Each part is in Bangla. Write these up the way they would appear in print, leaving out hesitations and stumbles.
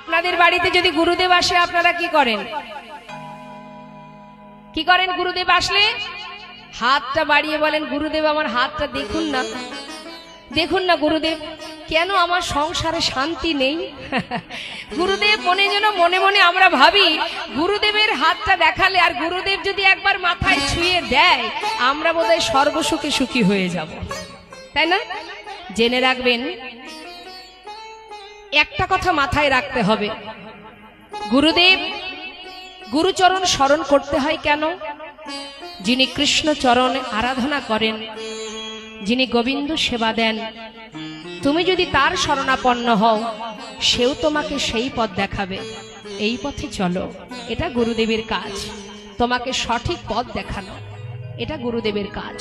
আপনাদের বাড়িতে যদি গুরুদেব আসে আপনারা কি করেন? কি করেন? গুরুদেব আসলে হাতটা বাড়িয়ে বলেন, গুরুদেব আমার হাতটা দেখুন না, দেখুন না গুরুদেব, কেন আমার সংসারে শান্তি নেই। গুরুদেব মনে যেন মনে মনে আমরা ভাবি গুরুদেবের হাতটা দেখালে আর গুরুদেব যদি একবার মাথায় ছুঁয়ে দেয় আমরা বোধহয় সর্বসুখে সুখী হয়ে যাব, তাই না? জেনে রাখবেন, একটা কথা মাথায় রাখতে হবে, গুরুদেব গুরুচরণ স্মরণ করতে হয় কেন? যিনি কৃষ্ণ চরণে আরাধনা করেন, যিনি গোবিন্দ সেবা দেন, তুমি যদি তার শরণাপন্ন হও সেও তোমাকে সেই পথ দেখাবে, এই পথে চলো, এটা গুরুদেবের কাজ। তোমাকে সঠিক পথ দেখানো, এটা গুরুদেবের কাজ।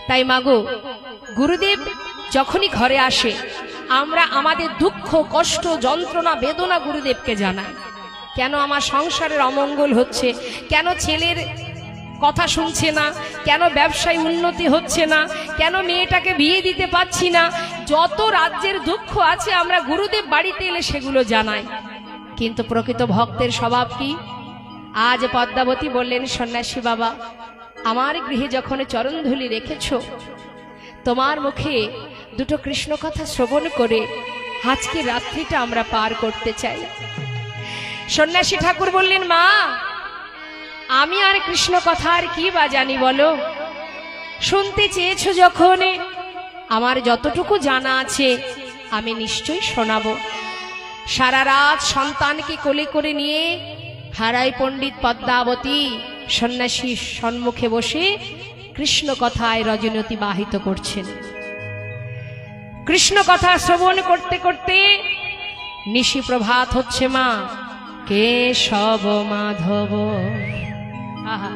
তাই মাগো, গুরুদেব যখনই ঘরে আসে আমরা আমাদের দুঃখ কষ্ট যন্ত্রণা বেদনা গুরুদেবকে জানাই। কেন আমার সংসারের অমঙ্গল হচ্ছে, কেন ছেলের কথা শুনছে না, কেন ব্যবসায় উন্নতি হচ্ছে না, কেন মেয়েটাকে বিয়ে দিতে পারছি না, যত রাজ্যের দুঃখ আছে আমরা গুরুদেব বাড়িতে এলে সেগুলো জানাই। কিন্তু প্রকৃত ভক্তের স্বভাব কি? আজ পদ্মাবতী বললেন, সন্ন্যাসী বাবা আমার গৃহে যখন চরণধুলি রেখেছ, তোমার মুখে দুটো কৃষ্ণ কথা শ্রবণ করে আজকে রাত্রিটা আমরা পার করতে চাই। সন্ন্যাসী ঠাকুর বললেন, মা আমি আর কৃষ্ণ কথা আর কি বা জানি বলো, শুনতে চেয়েছো যখন আমার যতটুকু জানা আছে আমি নিশ্চয়ই শোনাবো। সারা রাত সন্তানকে কোলে করে নিয়ে হারাই পণ্ডিত পদ্মাবতী সন্ন্যাসীর সম্মুখে বসে কৃষ্ণ কথায় রজনী অতিবাহিত করছেন। কৃষ্ণ কথা শ্রবণ করতে করতে নিশি প্রভাত হচ্ছে। মা কেশব মাধব আহা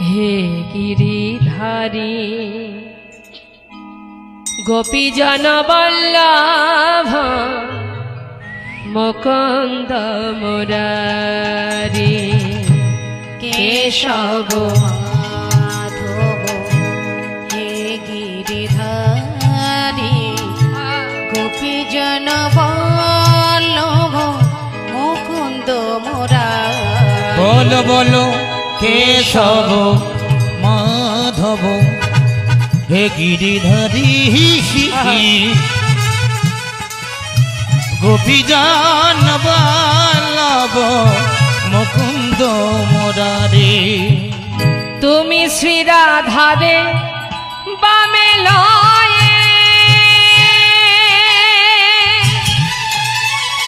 হে গিরিধারী গোপীজন বল্লভ মুকুন্দ মুরারি কেশব মাধব হে গিরিধারী গোপীজন বল্লভ মুকুন্দ মুরারি। বলো বলো কেশব মাধব হে গিরিধারী গোপীজন বল্লভ মুকুন্দ মুরারি। তুমি শ্রী রাধারে বামে